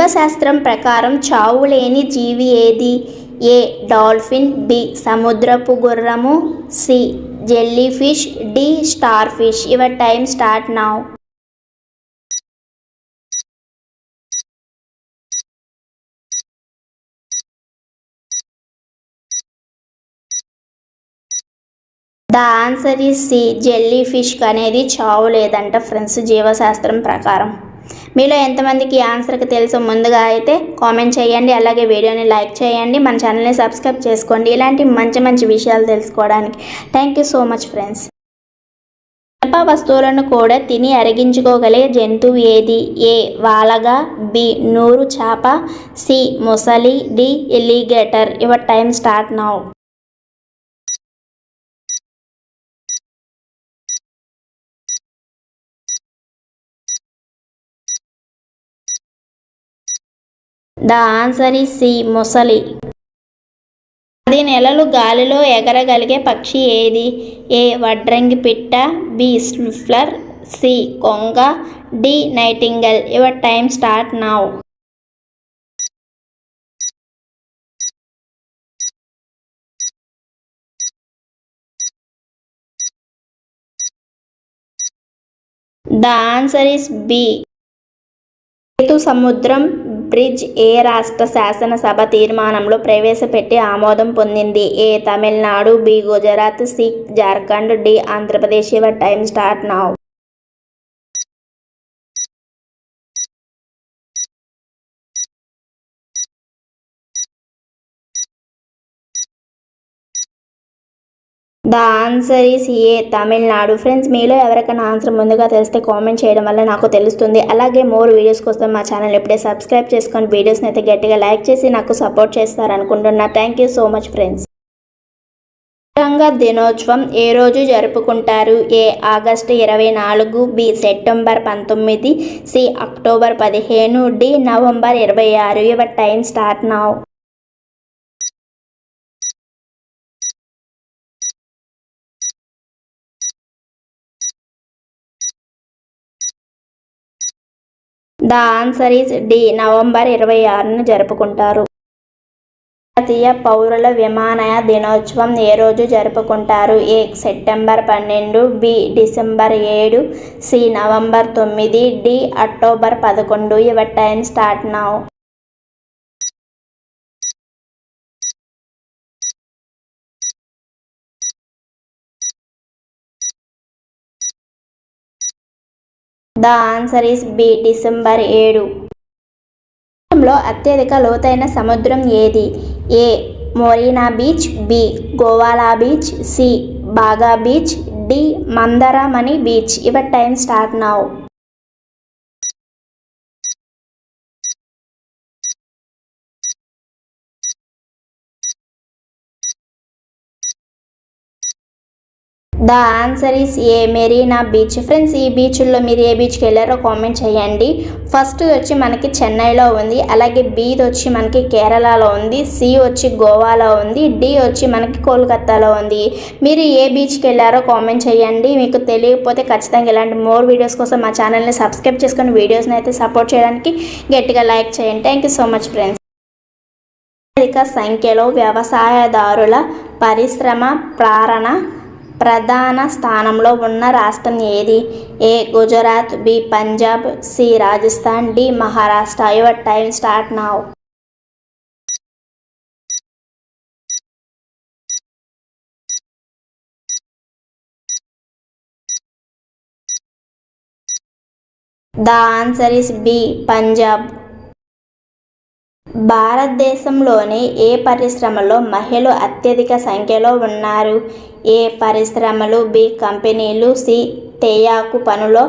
జీవశాస్త్రం ప్రకారం చావు లేని జీవి ఏది? ఏ డాల్ఫిన్, బి సముద్రపు గుర్రము, C jellyfish, D starfish. Your time start now. The answer is C jellyfish అనేది చావు లేదంట ఫ్రెండ్స్ జీవశాస్త్రం ప్రకారం. మీలో ఎంతమందికి ఈ ఆన్సర్కి తెలుసో ముందుగా అయితే కామెంట్ చేయండి. అలాగే వీడియోని లైక్ చేయండి. మన ఛానల్ని సబ్స్క్రైబ్ చేసుకోండి ఇలాంటి మంచి మంచి విషయాలు తెలుసుకోవడానికి. Thank you so much friends. ఇనప వస్తువులను కూడా తిని అరిగించుకోగలిగే జంతువు ఏది? ఏ వాలగా, బి నూరు చేప, సి మొసలి, D alligator. Your time start now. The answer is C మొసలి. 10 నెలలు గాలిలో ఎగరగలిగే పక్షి ఏది? ఏ వడ్రంగి పిట్ట, బి స్విఫ్లర్, సి కొంగ, D nightingale. Your time start now. The answer is B. Sethu Samudram bridge ఏ రాష్ట్ర శాసనసభ తీర్మానంలో ప్రవేశపెట్టి ఆమోదం పొందింది? A Tamil Nadu, B Gujarat, C Jharkhand, D Andhra Pradesh. Your time start now. The answer is A Tamil Nadu. Friends మీలో ఎవరికైనా ఆన్సర్ ముందుగా తెలిస్తే కామెంట్ చేయడం వల్ల నాకు తెలుస్తుంది. అలాగే మోర్ వీడియోస్ కోసం మా ఛానల్ ఇప్పుడే సబ్స్క్రైబ్ చేసుకొని వీడియోస్ని అయితే గట్టిగా లైక్ చేసి నాకు సపోర్ట్ చేస్తారనుకుంటున్నా. Thank you so much friends. రాజ్యాంగ దినోత్సవం ఏ రోజు జరుపుకుంటారు? A August 24, B September 19, C October 15, D November 26. Your time start now. The answer is D November 26ను జరుపుకుంటారు. భారతీయ పౌరుల విమానయాన దినోత్సవం ఏ రోజు జరుపుకుంటారు? A September 12, B December 7, C November 9, D October 11. Your time start now. The answer is B December 7. ప్రపంచంలో అత్యధిక లోతైన సముద్రం ఏది? ఏ మొరీనా బీచ్, బి గోవాలా beach, C Baga beach, D Mandarmani beach. Your time start now. The answer is A Marina beach. Friends ఈ బీచ్ల్లో మీరు ఏ బీచ్కి వెళ్ళారో కామెంట్ చేయండి. ఫస్ట్ వచ్చి మనకి చెన్నైలో ఉంది, అలాగే బి వచ్చి మనకి కేరళలో ఉంది, సి వచ్చి గోవాలో ఉంది, డి వచ్చి మనకి కోల్కతాలో ఉంది. మీరు ఏ బీచ్కి వెళ్ళారో కామెంట్ చేయండి. మీకు తెలియకపోతే ఖచ్చితంగా ఇలాంటి మోర్ వీడియోస్ కోసం మా ఛానల్ని సబ్స్క్రైబ్ చేసుకొని వీడియోస్ని అయితే సపోర్ట్ చేయడానికి గట్టిగా లైక్ చేయండి. Thank you so much friends. అధిక సంఖ్యలో వ్యవసాయదారుల పరిశ్రమ ప్రధాన స్థానంలో ఉన్న రాష్ట్రం ఏది? A Gujarat, B Punjab, C Rajasthan, D Maharashtra. Your time start now. The answer is B Punjab. భారతదేశంలోని ఏ పరిశ్రమలో మహిళలు అత్యధిక సంఖ్యలో ఉన్నారు? ఏ పరిశ్రమలు, బి కంపెనీలు, సి తేయాకు పనులో,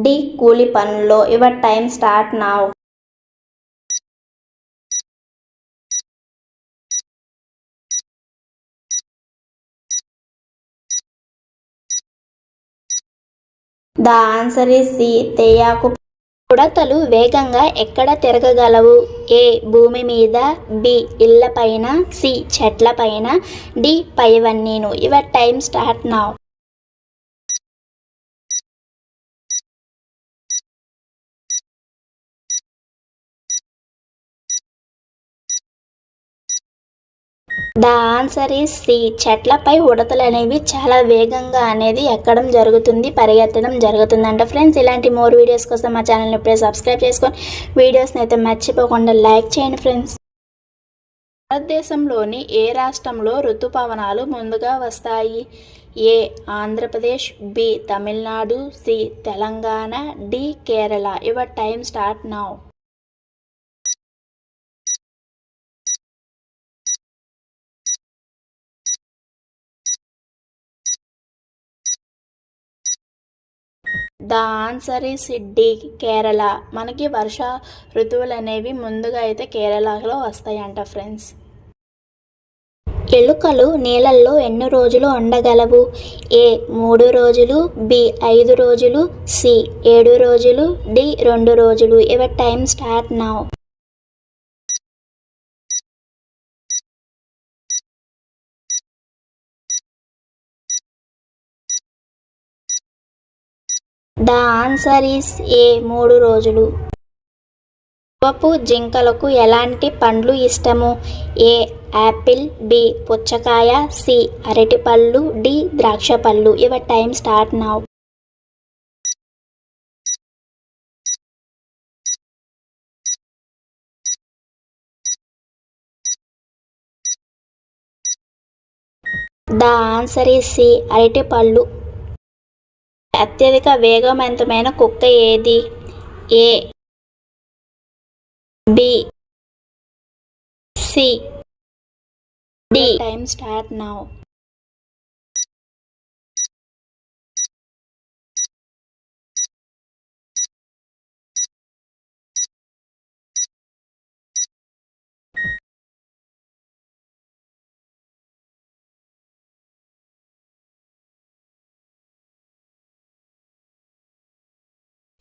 డి కూలి పనుల్లో. Your time start now. The answer is C తేయాకు. ఉడతలు వేగంగా ఎక్కడ తిరగగలవు? ఏ భూమి మీద, బి ఇళ్లపైన, సి చెట్లపైన, డి పైవన్నీను. Your time start now. The answer is C. చెట్లపై ఉడతలు అనేవి చాలా వేగంగా అనేది ఎక్కడం జరుగుతుంది, పరిగెత్తడం జరుగుతుందంట ఫ్రెండ్స్. ఇలాంటి మోర్ వీడియోస్ కోసం మా ఛానల్ని ఇప్పుడే సబ్స్క్రైబ్ చేసుకొని వీడియోస్ని అయితే మర్చిపోకుండా లైక్ చేయండి ఫ్రెండ్స్. భారతదేశంలోని ఏ రాష్ట్రంలో ఋతుపవనాలు ముందుగా వస్తాయి? A Andhra Pradesh, B Tamil Nadu, C Telangana, D Kerala. Your time start now. The answer is D Kerala. మనకి వర్ష ఋతువులు అనేవి ముందుగా అయితే కేరళలో వస్తాయంట ఫ్రెండ్స్. ఎలుకలు నీళ్ళల్లో ఎన్ని రోజులు ఉండగలవు? ఏ 3 రోజులు, బి 5 రోజులు, సి 7 రోజులు, డి 2 రోజులు. Your time start now. The answer is A 3 రోజులు. యువపు జింకలకు ఎలాంటి పండ్లు ఇష్టము? ఏ యాపిల్, బి పుచ్చకాయ, సి అరటిపళ్ళు, డి ద్రాక్ష పళ్ళు. Your time start now. The answer is C అరటిపళ్ళు. అత్యధిక వేగవంతమైన కుక్క ఏది? A B C D. Time start now.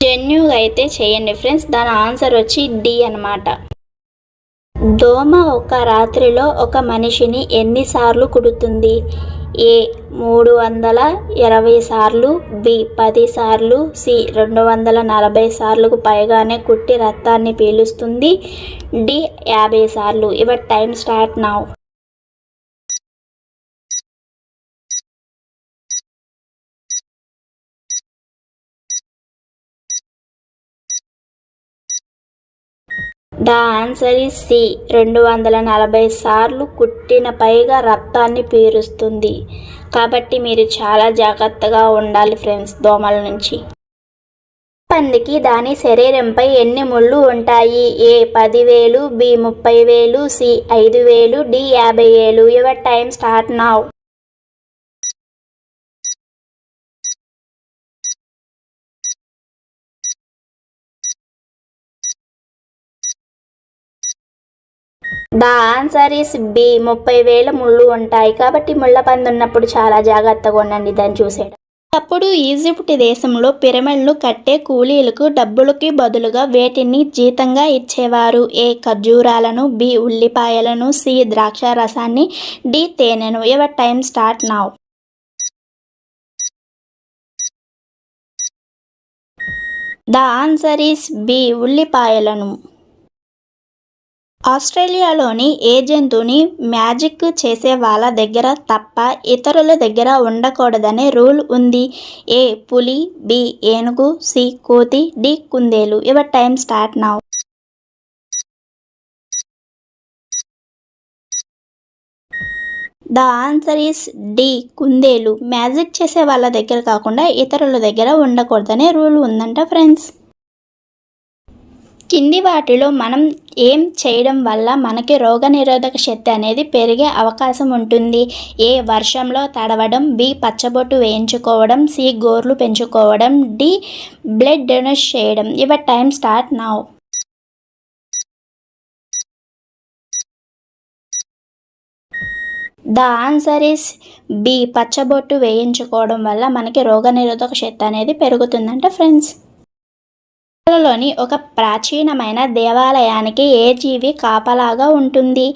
జెన్యుగా అయితే చేయండి ఫ్రెండ్స్. దాని ఆన్సర్ వచ్చి డి అనమాట. దోమ ఒక రాత్రిలో ఒక మనిషిని ఎన్నిసార్లు కుడుతుంది? ఏ 320 సార్లు, బి 10 సార్లు, సి 240 సార్లకు పైగానే కుట్టి రక్తాన్ని పీలుస్తుంది, డి 50 సార్లు. Your time start now. The answer is C 240 సార్లు కుట్టిన పైగా రక్తాన్ని పీలుస్తుంది. కాబట్టి మీరు చాలా జాగ్రత్తగా ఉండాలి ఫ్రెండ్స్ దోమల నుంచి. పందికి దాని శరీరంపై ఎన్ని ముళ్ళు ఉంటాయి? A 10,000, B 30,000, C 5,000, D 50,000. Your time start now. The answer is B 30,000 ముళ్ళు ఉంటాయి. కాబట్టి ముళ్ళ పంది ఉన్నప్పుడు చాలా జాగ్రత్తగా ఉండండి దాన్ని చూసేయడం. అప్పుడు ఈజిప్ట్ దేశంలో పిరమిడ్లు కట్టే కూలీలకు డబ్బులకి బదులుగా వేటిని జీతంగా ఇచ్చేవారు? ఏ ఖర్జూరాలను, బి ఉల్లిపాయలను, సి ద్రాక్ష రసాన్ని, డి తేనెను. Your time start now. The answer is B ఉల్లిపాయలను. ఆస్ట్రేలియాలోని ఏ జంతువుని మ్యాజిక్ చేసే వాళ్ళ దగ్గర తప్ప ఇతరుల దగ్గర ఉండకూడదనే రూల్ ఉంది? ఏ పులి, బి ఏనుగు, సి కోతి, డి కుందేలు. Your time start now. The answer is D కుందేలు. మ్యాజిక్ చేసే వాళ్ళ దగ్గర కాకుండా ఇతరుల దగ్గర ఉండకూడదనే రూల్ ఉందంట ఫ్రెండ్స్. కింది వాటిలో మనం ఏం చేయడం వల్ల మనకి రోగనిరోధక శక్తి అనేది పెరిగే అవకాశం ఉంటుంది? ఏ వర్షంలో తడవడం, బి పచ్చబొట్టు వేయించుకోవడం, సి గోర్లు పెంచుకోవడం, డి బ్లడ్ డొనేట్ చేయడం. Your time start now. The answer is B పచ్చబొట్టు వేయించుకోవడం వల్ల మనకి రోగనిరోధక శక్తి అనేది పెరుగుతుందంట ఫ్రెండ్స్. లోని ఒక ప్రాచీనమైన దేవాలయానికి ఏ జీవి కాపలాగా ఉంటుంది?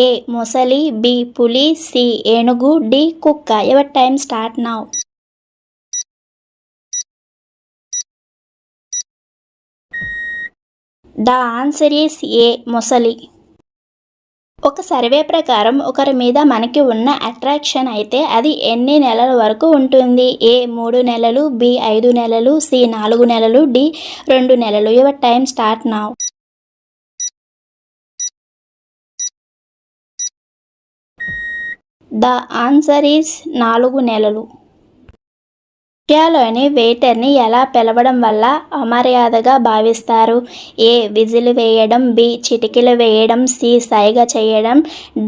ఏ మొసలి, బి పులి, సి ఏనుగు, డి కుక్క. Your time start now. The answer is ఏ మొసలి. ఒక సర్వే ప్రకారం ఒకరి మీద మనకి ఉన్న అట్రాక్షన్ అయితే అది ఎన్ని నెలల వరకు ఉంటుంది? ఏ 3 నెలలు, బి 5 నెలలు, సి 4 నెలలు, డి 2 నెలలు. Your time start now. The answer is 4 నెలలు. రష్యాలోని వెయిటర్ని ఎలా పిలవడం వల్ల అమర్యాదగా భావిస్తారు? ఏ విజిల్ వేయడం, బి చిటికెలు వేయడం, సి సైగ చేయడం,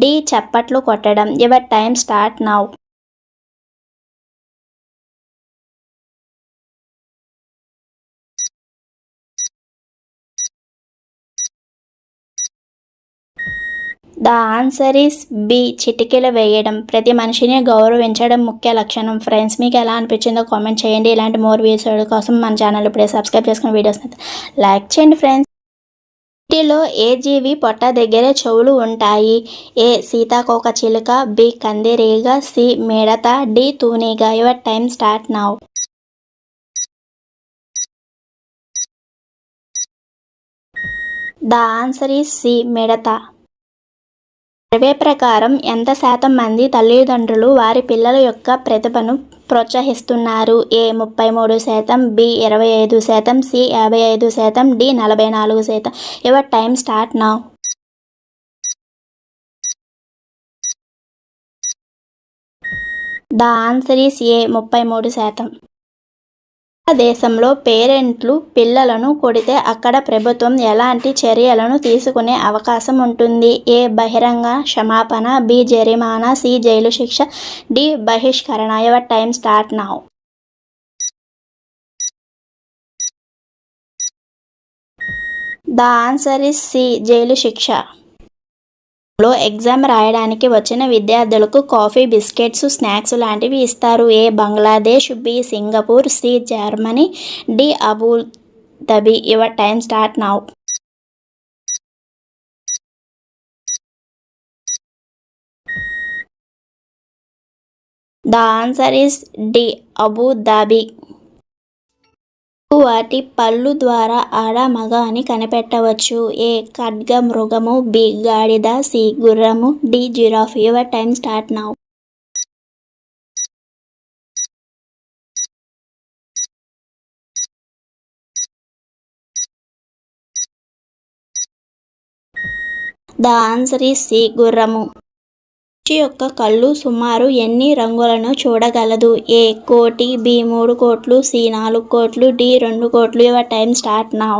డి చప్పట్లు కొట్టడం. Your time start now. The answer is B చిటికెలు వేయడం. ప్రతి మనిషిని గౌరవించడం ముఖ్య లక్షణం. ఫ్రెండ్స్, మీకు ఎలా అనిపించిందో కామెంట్ చేయండి. ఇలాంటి మోర్ వీడియోస్ కోసం మన ఛానల్ ఇప్పుడే సబ్స్క్రైబ్ చేసుకుని వీడియోస్ లైక్ చేయండి ఫ్రెండ్స్. వీటిలో ఏ జీవి పొట్ట దగ్గర చెవులు ఉంటాయి? ఏ సీతాకోకచిలుక, బి కందిరీగ, సి మిడత, డి తూనీగ. Your time start now. The answer is C మిడత. సర్వే ప్రకారం ఎంత శాతం మంది తల్లిదండ్రులు వారి పిల్లల యొక్క ప్రతిభను ప్రోత్సహిస్తున్నారు? A 33%, B 25%, C 55%, D 44%. Your time start now. The answer is A 33%. దేశంలో పేరెంట్లు పిల్లలను కొడితే అక్కడ ప్రభుత్వం ఎలాంటి చర్యలను తీసుకునే అవకాశం ఉంటుంది? ఏ బహిరంగ క్షమాపణ, బి జరిమానా, సి జైలు శిక్ష, డి బహిష్కరణ. Your time start now. The answer is C జైలు శిక్ష. ఎగ్జామ్ రాయడానికి వచ్చిన విద్యార్థులకు కాఫీ, బిస్కెట్స్, స్నాక్స్ లాంటివి ఇస్తారు. A Bangladesh, B Singapore, C Germany, D అబూ ధబీ. Your time start now. The answer is D అబూ ధాబీ. వాటి పళ్ళు ద్వారా ఆడ, మగ అని కనిపెట్టవచ్చు. ఏ ఖడ్గమృగము, బి గాడిద, సి గుర్రము, D giraffe. Your time start now. The answer is C గుర్రము. పక్షి యొక్క కళ్ళు సుమారు ఎన్ని రంగులను చూడగలదు? ఏ కోటి, బి 3 కోట్లు, సి 4 కోట్లు, డి 2 కోట్లు. Your time start now.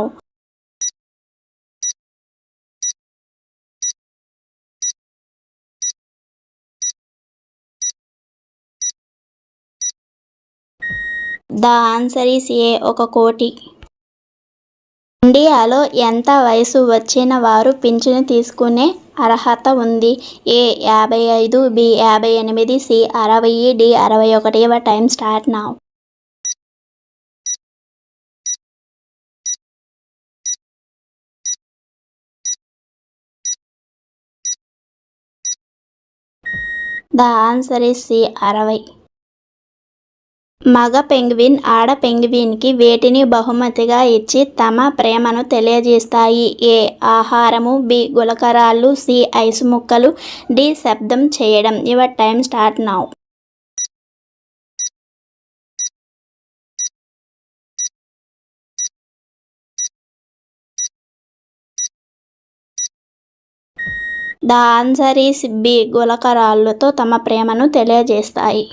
The answer is ఏ 1 కోటి. ఇండియాలో ఎంత వయసు వచ్చిన వారు పింఛను తీసుకునే అర్హత ఉంది? A 55, B 58, C 60, D 61. Your time start now. The answer is C 60. మగ పెంగ్విన్ ఆడ పెంగ్విన్కి వేటిని బహుమతిగా ఇచ్చి తమ ప్రేమను తెలియజేస్తాయి? ఏ ఆహారము, బి గులకరాళ్ళు, సి ఐసు ముక్కలు, డి శబ్దం చేయడం. Your time start now. The answer is B గులకరాళ్ళతో తమ ప్రేమను తెలియజేస్తాయి.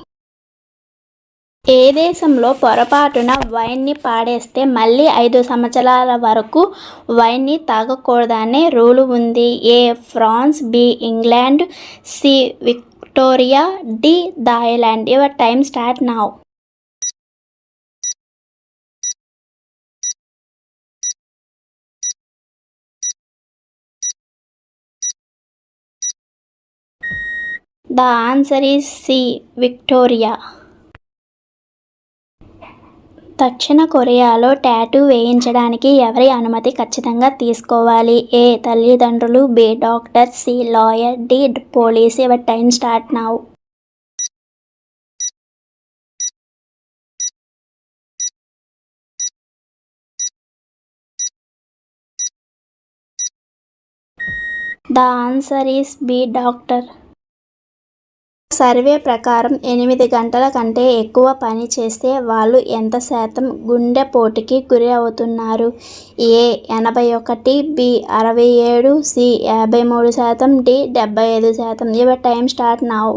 ఏ దేశంలో పొరపాటున వైన్ని పాడేస్తే మళ్ళీ 5 సంవత్సరాల వరకు వైన్ని తాగకూడదనే రూలు ఉంది? A France, B England, C Victoria, D Thailand. Your time start now. The answer is C Victoria. దక్షిణ కొరియాలో టాటూ వేయించడానికి ఎవరి అనుమతి ఖచ్చితంగా తీసుకోవాలి? ఏ తల్లిదండ్రులు, B doctor, C lawyer, D police. Your time start now. The answer is B doctor. Survey ప్రకారం 8 గంటల కంటే ఎక్కువ పని చేస్తే వాళ్ళు ఎంత శాతం గుండెపోటుకి గురి అవుతున్నారు? A 81, B 67, C 53%, D 75%. Your time start now.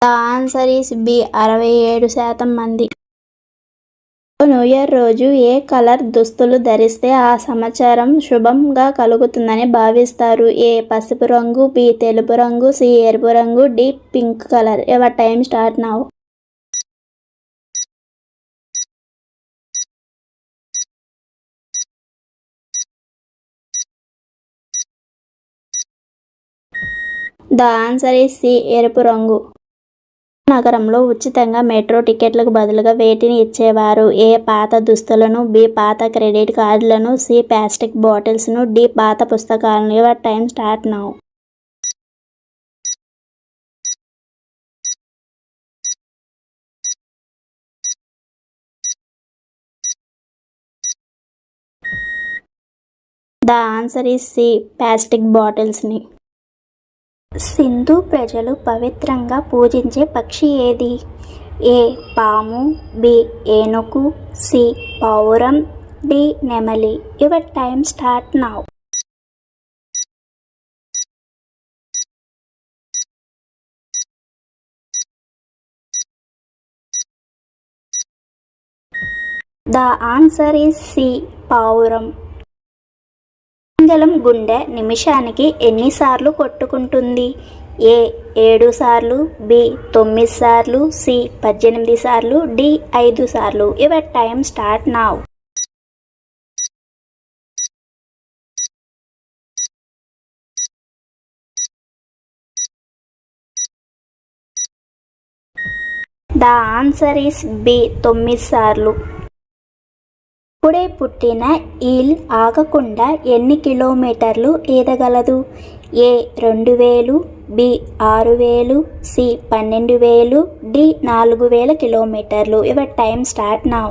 The answer is B 67% మంది. న్యూ ఇయర్ రోజు ఏ కలర్ దుస్తులు ధరిస్తే ఆ సంవత్సరం శుభంగా కలుగుతుందని భావిస్తారు? ఏ పసుపు రంగు, బి తెలుపు రంగు, సి ఎరుపు రంగు, D pink colour. Your time start now. The answer is C ఎరుపు రంగు. నగరంలో ఉచితంగా మెట్రో టికెట్లకు బదులుగా వేటిని ఇచ్చేవారు? ఏ పాత దుస్తులను, బి పాత క్రెడిట్ కార్డులను, సి ప్లాస్టిక్ బాటిల్స్ను, డి పాత పుస్తకాలను. Your time start now. The answer is C plastic బాటిల్స్ని. సింధు ప్రజలు పవిత్రంగా పూజించే పక్షి ఏది? ఏ పాము, బి ఏనుగు, సి పావురం, డి నెమలి. Your time start now. The answer is C పావురం. పింగళం గుండె నిమిషానికి ఎన్నిసార్లు కొట్టుకుంటుంది? ఏ 7 సార్లు, బి 9 సార్లు, సి 18 సార్లు, డి 5 సార్లు. Your time start now. The answer is B 9 సార్లు. ఇప్పుడే పుట్టిన ఈల్ ఆగకుండా ఎన్ని కిలోమీటర్లు ఈదగలదు? ఏ 2000, బి 6000, సి 12000, డి 4000 కిలోమీటర్లు. Your time start now.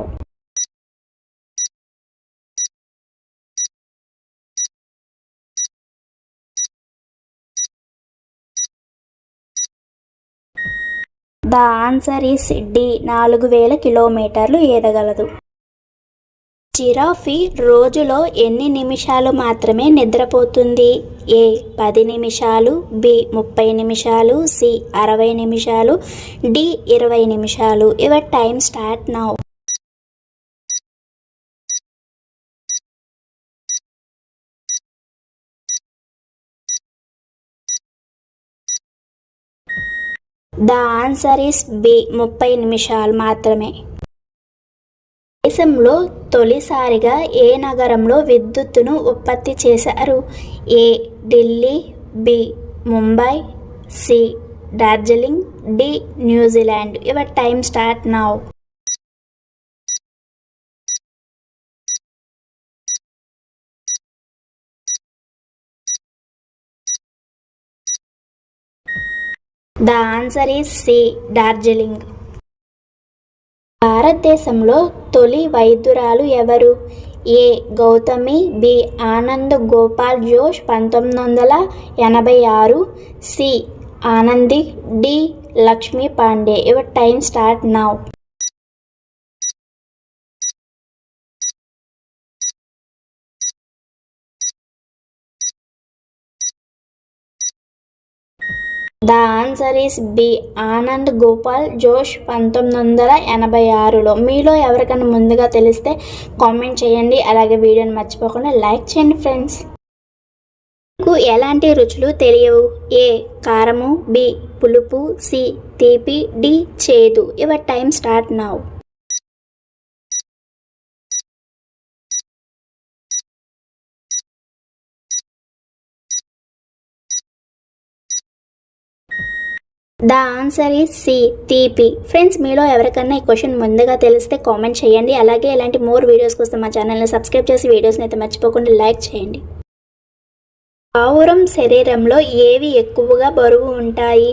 The answer is D 4000 కిలోమీటర్లు ఈదగలదు. జిరాఫీ రోజులో ఎన్ని నిమిషాలు మాత్రమే నిద్రపోతుంది? ఏ 10 నిమిషాలు, బి 30 నిమిషాలు, సి 60 నిమిషాలు, డి 20 నిమిషాలు. Your time start now. The answer is B 30 నిమిషాలు మాత్రమే. దేశంలో తొలిసారిగా ఏ నగరంలో విద్యుత్తును ఉత్పత్తి చేశారు? A Delhi, B Mumbai, C Darjeeling, D New Zealand. Your time start now. The answer is C Darjeeling. భారతదేశంలో తొలి వైద్యురాలు ఎవరు? A Gautami, B Anand Gopal Josh 1986, C Anandi, D Lakshmi Pandey. Your time start now. The answer is B Anand Gopal Josh 1986లో. మీలో ఎవరికైనా ముందుగా తెలిస్తే కామెంట్ చేయండి. అలాగే వీడియోని మర్చిపోకుండా లైక్ చేయండి ఫ్రెండ్స్. మీకు ఎలాంటి రుచులు తెలియవు? ఏ కారము, బి పులుపు, సి తీపి, డి చేదు. Your time start now. The answer is C తీపి. ఫ్రెండ్స్, మీలో ఎవరికన్నా ఈ క్వశ్చన్ ముందుగా తెలిస్తే కామెంట్ చేయండి. అలాగే ఇలాంటి మోర్ వీడియోస్ కోసం మా ఛానల్ని సబ్స్క్రైబ్ చేసి వీడియోస్ని అయితే మర్చిపోకుండా లైక్ చేయండి. పావురం శరీరంలో ఏవి ఎక్కువగా బరువు ఉంటాయి?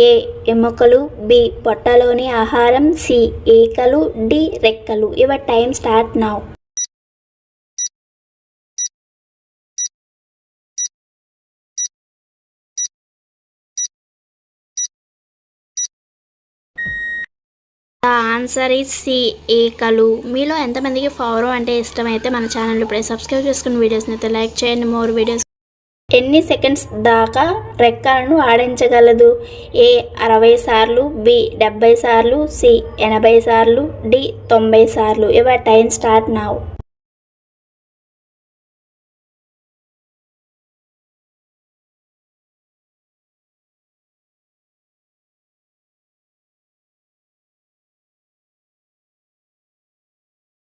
ఏ ఎముకలు, బి పొట్టలోని ఆహారం, సి ఈకలు, డి రెక్కలు. Your time start now. The answer is C ఈకలు. మీలో ఎంతమందికి పావురం అంటే ఇష్టమైతే మన ఛానల్ ఇప్పుడే సబ్స్క్రైబ్ చేసుకుని వీడియోస్ని అయితే లైక్ చేయండి. More videos. ఎన్ని సెకండ్స్ దాకా రెక్కలను ఆడించగలదు? ఏ 60 సార్లు, బి 70 సార్లు, సి 80 సార్లు, డి 90 సార్లు. Your time start now.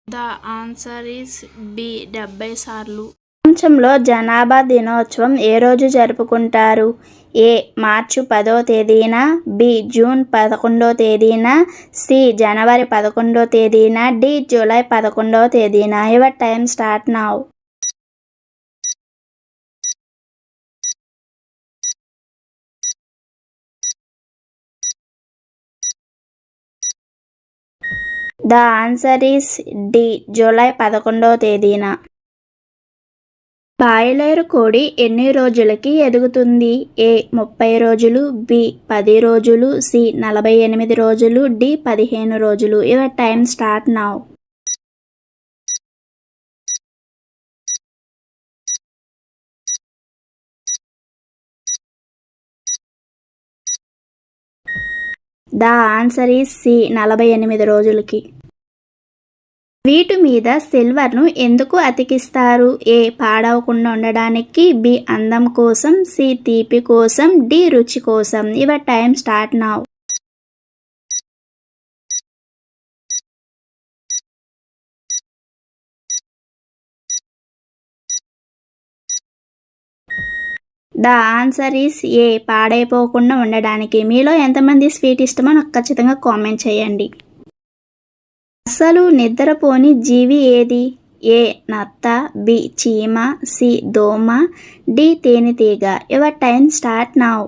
The answer is B 70 సార్లు. ప్రపంచంలో జనాభా దినోత్సవం ఏ రోజు జరుపుకుంటారు? ఏ మార్చి 10వ తేదీన, బి జూన్ 11వ తేదీన, సి జనవరి 11వ తేదీన, డి జూలై 11వ తేదీన. Your time start now. The answer is D July 11వ తేదీన. బాయిలేరు కోడి ఎన్ని రోజులకి ఎదుగుతుంది? ఏ 30 రోజులు, బి 10 రోజులు, సి 48 రోజులు, డి 15 రోజులు. Your time start now. The answer is C 48 రోజులకి. వీటి మీద సిల్వర్ను ఎందుకు అతికిస్తారు? ఏ పాడవకుండా ఉండడానికి, బి అందం కోసం, సి తీపి కోసం, డి రుచి కోసం. Your time start now. The answer is A పాడైపోకుండా ఉండడానికి. మీలో ఎంతమంది స్వీట్ ఇష్టమో నాకు ఖచ్చితంగా కామెంట్ చేయండి. అసలు నిద్రపోని జీవి ఏది? ఏ నత్త, బి చీమ, సి దోమ, డి తేనెటీగ. Your time start now.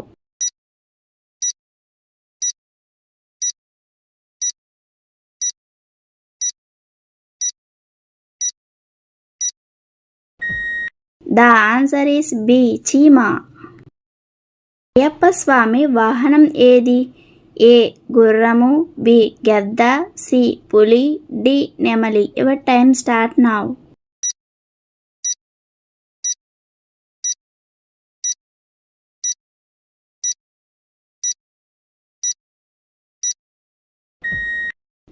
The answer is B చీమ. అయ్యప్ప స్వామి వాహనం ఏది? ఏ గుర్రము, బి గద్ద, సి పులి, డి నెమలి. Your time start now.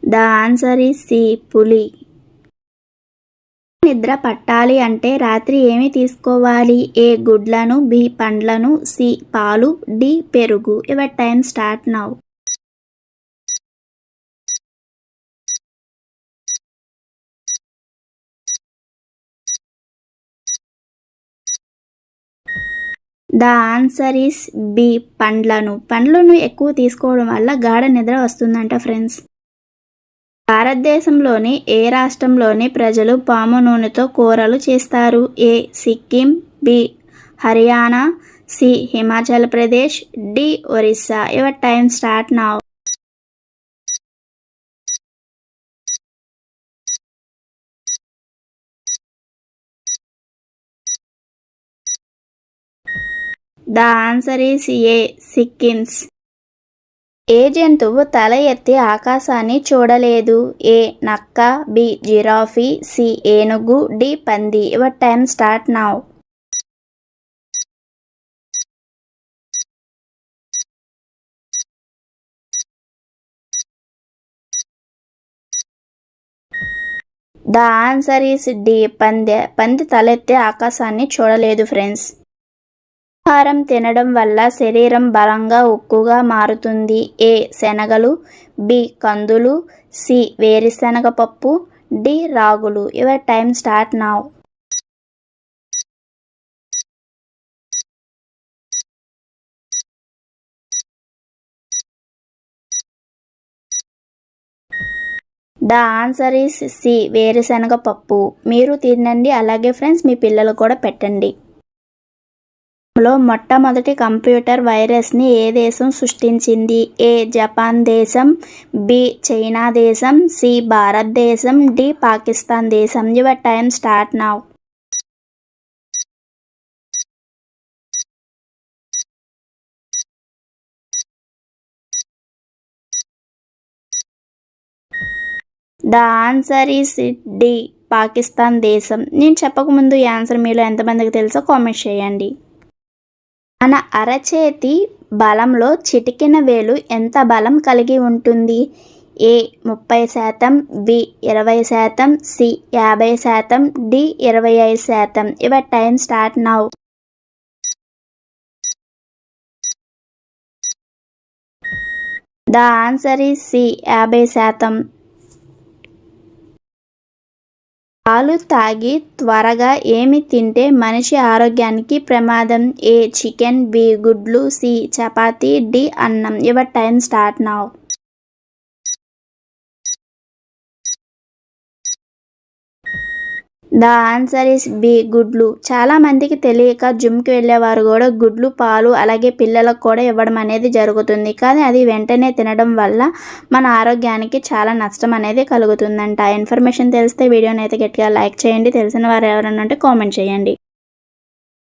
The answer is C పులి. నిద్ర పట్టాలి అంటే రాత్రి ఏమి తీసుకోవాలి? ఏ గుడ్లను, బి పండ్లను, సి పాలు, డి పెరుగు. Your time start now. The answer is B పండ్లను. పండ్లను ఎక్కువ తీసుకోవడం వల్ల గాఢ నిద్ర వస్తుందంట ఫ్రెండ్స్. భారతదేశంలోని ఏ రాష్ట్రంలోని ప్రజలు పాము నూనెతో కూరలు చేస్తారు? A Sikkim, B Haryana, C Himachal Pradesh, D Orissa. Your time start now. The answer is A Sikkims. ఏ జంతువు తల ఎత్తి ఆకాశాన్ని చూడలేదు? ఏ నక్క, బి జిరాఫీ, సి ఏనుగు, డి పంది. Your time start now. The answer is D పందె. పంది తలెత్తి ఆకాశాన్ని చూడలేదు ఫ్రెండ్స్. ఆహారం తినడం వల్ల శరీరం బలంగా ఉక్కుగా మారుతుంది? ఏ శనగలు, బి కందులు, సి వేరుశనగ పప్పు, డి రాగులు. Your time start now. The answer is C వేరుశనగ పప్పు. మీరు తినండి, అలాగే ఫ్రెండ్స్ మీ పిల్లలు కూడా పెట్టండి. లో మొట్టమొదటి కంప్యూటర్ వైరస్ని ఏ దేశం సృష్టించింది? ఏ జపాన్ దేశం, బి చైనా దేశం, సి భారతదేశం, డి పాకిస్తాన్ దేశం. Your time start now. The answer is D Pakistan దేశం. నేను చెప్పకముందు ఈ ఆన్సర్ మీలో ఎంతమందికి తెలుసో కామెంట్ చేయండి. మన అరచేతి బలంలో చిటికెన వేలు ఎంత బలం కలిగి ఉంటుంది? A 30%, B 20%, C 50%, D 25%. Your time start now. The answer is C 50%. పాలు తాగి త్వరగా ఏమి తింటే మనిషి ఆరోగ్యానికి ప్రమాదం? ఏ చికెన్, బి గుడ్లు, సి చపాతి, డి అన్నం. Your time start now. The answer is B గుడ్లు. చాలా మందికి తెలియక జిమ్కి వెళ్ళేవారు కూడా గుడ్లు, పాలు అలాగే పిల్లలకు కూడా ఇవ్వడం అనేది జరుగుతుంది. కానీ అది వెంటనే తినడం వల్ల మన ఆరోగ్యానికి చాలా నష్టం అనేది కలుగుతుందంట. ఇన్ఫర్మేషన్ తెలిస్తే వీడియోని అయితే గట్టిగా లైక్ చేయండి. తెలిసిన వారు ఎవరైనా ఉంటే కామెంట్ చేయండి.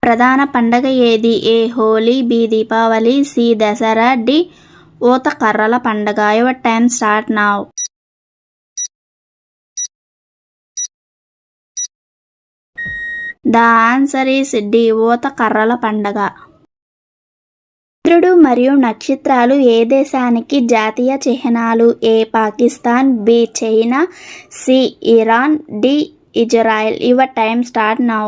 ప్రధాన పండగ ఏది? A Holi, B Deepavali, C Dasara, D ఊత కర్రల పండగ. Your time start now. The answer is D ఊత కర్రల పండగ. చంద్రుడు మరియు నక్షత్రాలు ఏ దేశానికి జాతీయ చిహ్నాలు? A Pakistan, B China, C Iran, D Israel. Your time start now.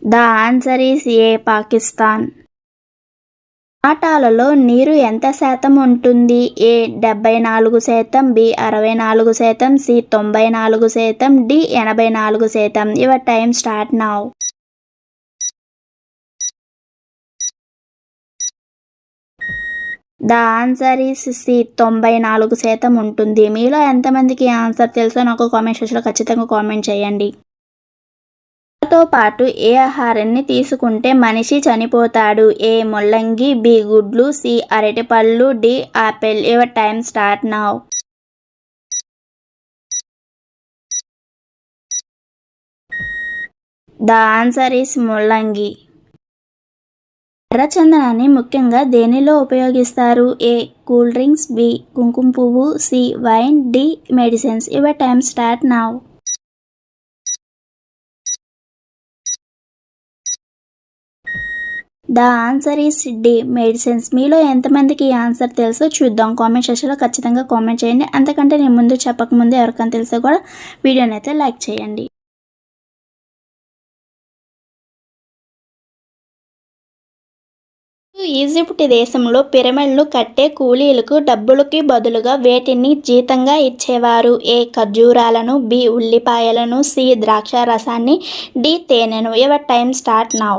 The answer is A Pakistan. టమాటాలలో నీరు ఎంత శాతం ఉంటుంది? A 74%, B 64%, C 94%, D 84%. Your time start now. The answer is C 94% ఉంటుంది. మీలో ఎంతమందికి ఆన్సర్ తెలుసో నాకు కామెంట్ సెక్షన్లో ఖచ్చితంగా కామెంట్ చేయండి. తో పాటు ఏ ఆహారాన్ని తీసుకుంటే మనిషి చనిపోతాడు? ఏ ముల్లంగి, బి గుడ్లు, సి అరటిపళ్ళు, D apple. Your time start now. The answer is ముల్లంగి. ఎర్రచందనాన్ని ముఖ్యంగా దేనిలో ఉపయోగిస్తారు? ఏ కూల్ డ్రింక్స్, బి కుంకుమ పువ్వు, C wine, D medicines. Your time start now. The answer is D medicines. మీలో ఎంతమందికి ఈ ఆన్సర్ తెలుసో చూద్దాం. కామెంట్ సెక్షన్లో ఖచ్చితంగా కామెంట్ చేయండి. అంతకంటే నేను ముందు చెప్పకముందు ఎవరికైనా తెలిసో కూడా వీడియోని అయితే లైక్ చేయండి. ఈజిప్ట్ దేశంలో పిరమిడ్లు కట్టే కూలీలకు డబ్బులకి బదులుగా వేటిని జీతంగా ఇచ్చేవారు? ఏ ఖర్జూరాలను, బి ఉల్లిపాయలను, సి ద్రాక్ష రసాన్ని, డి తేనెను. Your time start now.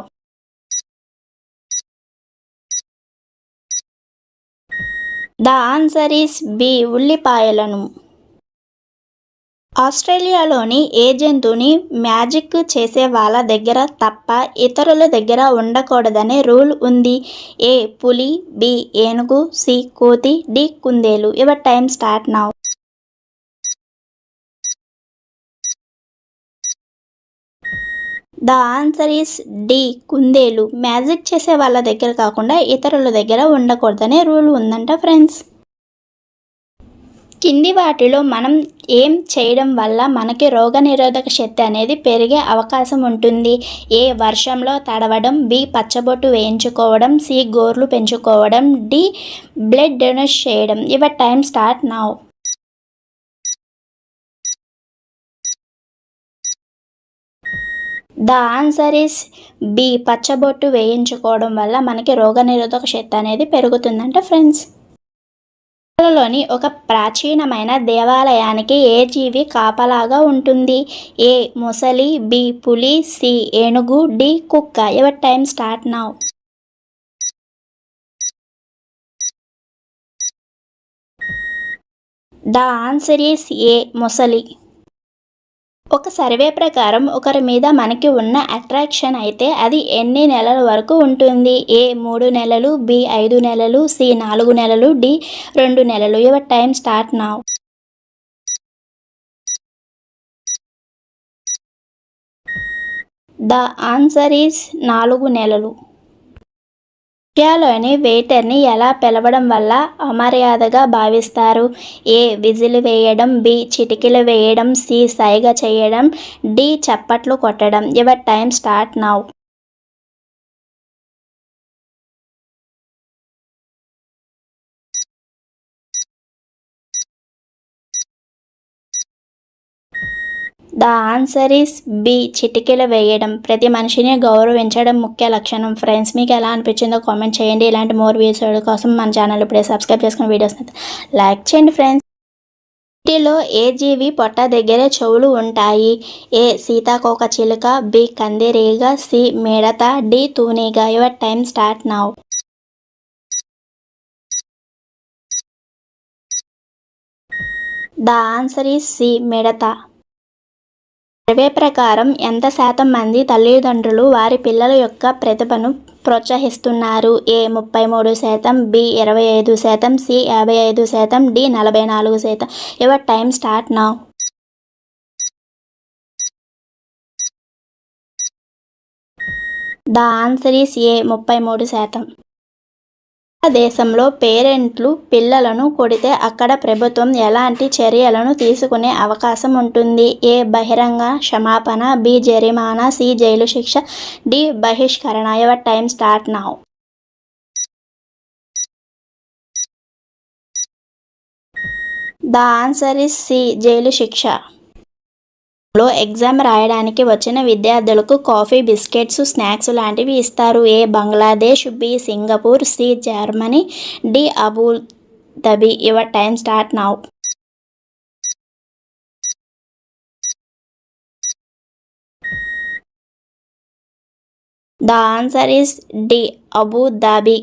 The answer is B ఉల్లిపాయలను. ఆస్ట్రేలియాలోని ఏ జంతువుని మ్యాజిక్ చేసే వాళ్ళ దగ్గర తప్ప ఇతరుల దగ్గర ఉండకూడదనే రూల్ ఉంది? ఏ పులి, బి ఏనుగు, సి కోతి, డి కుందేలు. Your time start now. The answer is D కుందేలు. మ్యాజిక్ చేసే వాళ్ళ దగ్గర కాకుండా ఇతరుల దగ్గర ఉండకూడదనే రూల్ ఉందంట ఫ్రెండ్స్. కింది వాటిలో మనం ఏం చేయడం వల్ల మనకి రోగనిరోధక శక్తి అనేది పెరిగే అవకాశం ఉంటుంది? ఏ వర్షంలో తడవడం, బి పచ్చబొట్టు వేయించుకోవడం, సి గోర్లు పెంచుకోవడం, డి బ్లడ్ డొనేట్ చేయడం. Your time start now. The answer is B పచ్చబొట్టు వేయించుకోవడం వల్ల మనకి రోగనిరోధక శక్తి అనేది పెరుగుతుందంట ఫ్రెండ్స్. లోని ఒక ప్రాచీనమైన దేవాలయానికి ఏ జీవి కాపలాగా ఉంటుంది? ఏ మొసలి, బి పులి, సి ఏనుగు, డి కుక్క. Your time start now. The answer is ఏ మొసలి. ఒక సర్వే ప్రకారం ఒకరి మీద మనకి ఉన్న అట్రాక్షన్ అయితే అది ఎన్ని నెలల వరకు ఉంటుంది? ఏ 3 నెలలు, బి 5 నెలలు, సి 4 నెలలు, డి 2 నెలలు. Your time start now. The answer is 4 నెలలు. ఇండియాలోని వెయిటర్ని ఎలా పిలవడం వల్ల అమర్యాదగా భావిస్తారు? ఏ విజిల్ వేయడం, బి చిటికెలు వేయడం, సి సైగ చేయడం, డి చప్పట్లు కొట్టడం. Your time start now. The answer is B చిటికెలు వేయడం. ప్రతి మనిషిని గౌరవించడం ముఖ్య లక్షణం. ఫ్రెండ్స్, మీకు ఎలా అనిపించిందో కామెంట్ చేయండి. ఇలాంటి మోర్ వీడియోస్ కోసం మన ఛానల్ ఇప్పుడే సబ్స్క్రైబ్ చేసుకుని వీడియోస్ లైక్ చేయండి ఫ్రెండ్స్. వీటిలో ఏ జీవి పొట్ట దగ్గరే చెవులు ఉంటాయి? ఏ సీతాకోక చిలుక, బి కందిరీగ, సి మిడత, డి తూనీగ. Your time start now. The answer is C మిడత. సర్వే ప్రకారం ఎంత శాతం మంది తల్లిదండ్రులు వారి పిల్లల యొక్క ప్రతిభను ప్రోత్సహిస్తున్నారు? A 33%, B 25%, C 55%, D 44%. Your time start now. The answer is A 33%. దేశంలో పేరెంట్లు పిల్లలను కొడితే అక్కడ ప్రభుత్వం ఎలాంటి చర్యలను తీసుకునే అవకాశం ఉంటుంది? ఏ బహిరంగ క్షమాపణ, బి జరిమానా, సి జైలు శిక్ష, డి బహిష్కరణ. Your time start now. The answer is C జైలు శిక్ష. ఎగ్జామ్ రాయడానికి వచ్చిన విద్యార్థులకు కాఫీ, బిస్కెట్స్, స్నాక్స్ లాంటివి ఇస్తారు. A Bangladesh, B Singapore, C Germany, D అబూ ధబీ. Your time start now. The answer is D అబూ ధాబీ.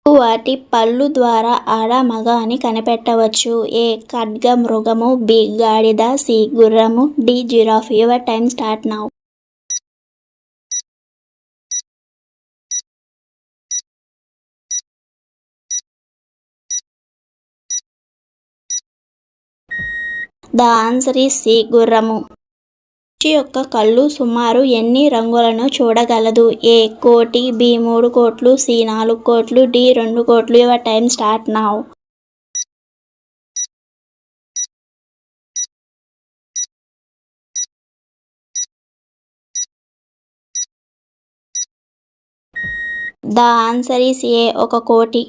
వాటి పళ్ళు ద్వారా ఆడ, మగ అని కనిపెట్టవచ్చు. ఏ ఖడ్గమృగము, బి గాడిద, సి గుర్రము, D giraffe. Your time start now. The answer is C గుర్రము. పక్షి యొక్క కళ్ళు సుమారు ఎన్ని రంగులను చూడగలదు? ఏ కోటి, బి 3 కోట్లు, సి 4 కోట్లు, డి 2 కోట్లు. Your time start now. The answer is ఏ 1 కోటి.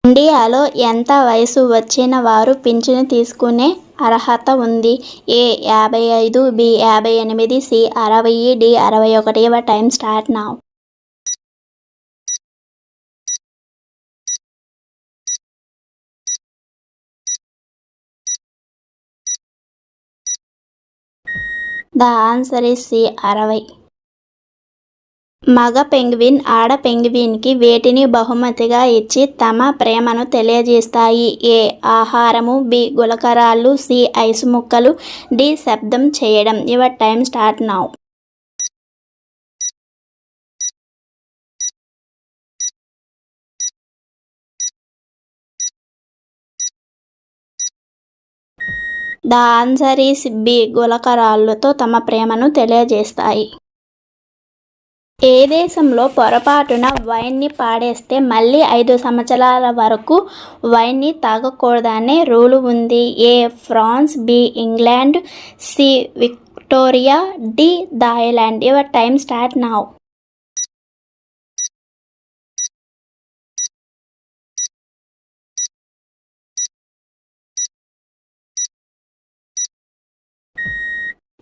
ఇండియాలో ఎంత వయసు వచ్చిన వారు పింఛను తీసుకునే అర్హత ఉంది? A 55, B 58, C 60, D 61. Your time start now. The answer is C 60. మగ పెంగ్విన్ ఆడ పెంగ్విన్కి వేటిని బహుమతిగా ఇచ్చి తమ ప్రేమను తెలియజేస్తాయి? ఏ ఆహారము, బి గులకరాళ్ళు, సి ఐసు ముక్కలు, డి శబ్దం చేయడం. Your time start now. The answer is B గులకరాళ్ళతో తమ ప్రేమను తెలియజేస్తాయి. ఏ దేశంలో పొరపాటున వైన్ని పాడేస్తే మళ్ళీ 5 సంవత్సరాల వరకు వైన్ని తాగకూడదనే రూలు ఉంది? A France, B England, C Victoria, D Thailand. Your time start now.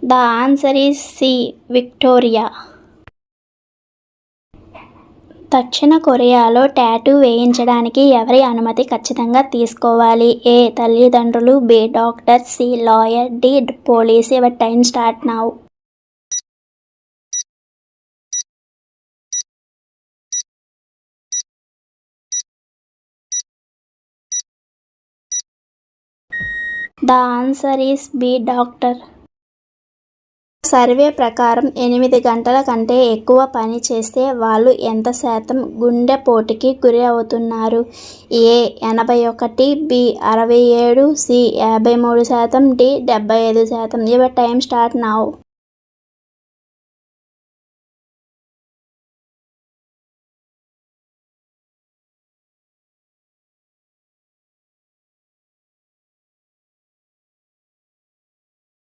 The answer is C Victoria. దక్షిణ కొరియాలో టాటూ వేయించడానికి ఎవరి అనుమతి ఖచ్చితంగా తీసుకోవాలి? ఏ తల్లిదండ్రులు, B doctor, C lawyer, D police. Your time start now. The answer is B doctor. Survey ప్రకారం 8 గంటల కంటే ఎక్కువ పని చేస్తే వాళ్ళు ఎంత శాతం గుండెపోటుకి గురి అవుతున్నారు? A 81, B 67, C 53%, D 75%. Your time start now.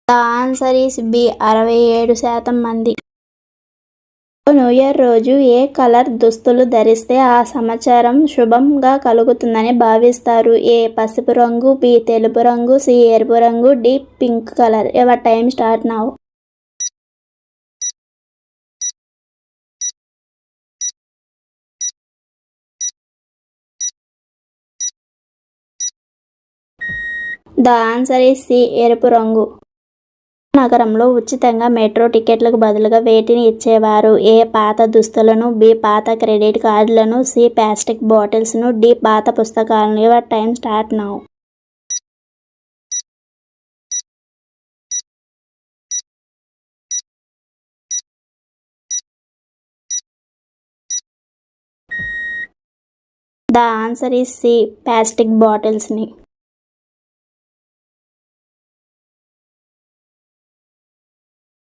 The answer is B 67% మంది. న్యూ ఇయర్ రోజు ఏ కలర్ దుస్తులు ధరిస్తే ఆ సంవత్సరం శుభంగా కలుగుతుందని భావిస్తారు? ఏ పసుపు రంగు, బి తెలుపు రంగు, సి ఎరుపు రంగు, D pink colour. Your time start now. The answer is C ఎరుపు రంగు. నగరంలో ఉచితంగా మెట్రో టికెట్లకు బదులుగా వేటిని ఇచ్చేవారు? ఏ పాత దుస్తులను, బి పాత క్రెడిట్ కార్డులను, సి ప్లాస్టిక్ బాటిల్స్ను, డి పాత పుస్తకాలను. Your time start now. The answer is C plastic బాటిల్స్ని.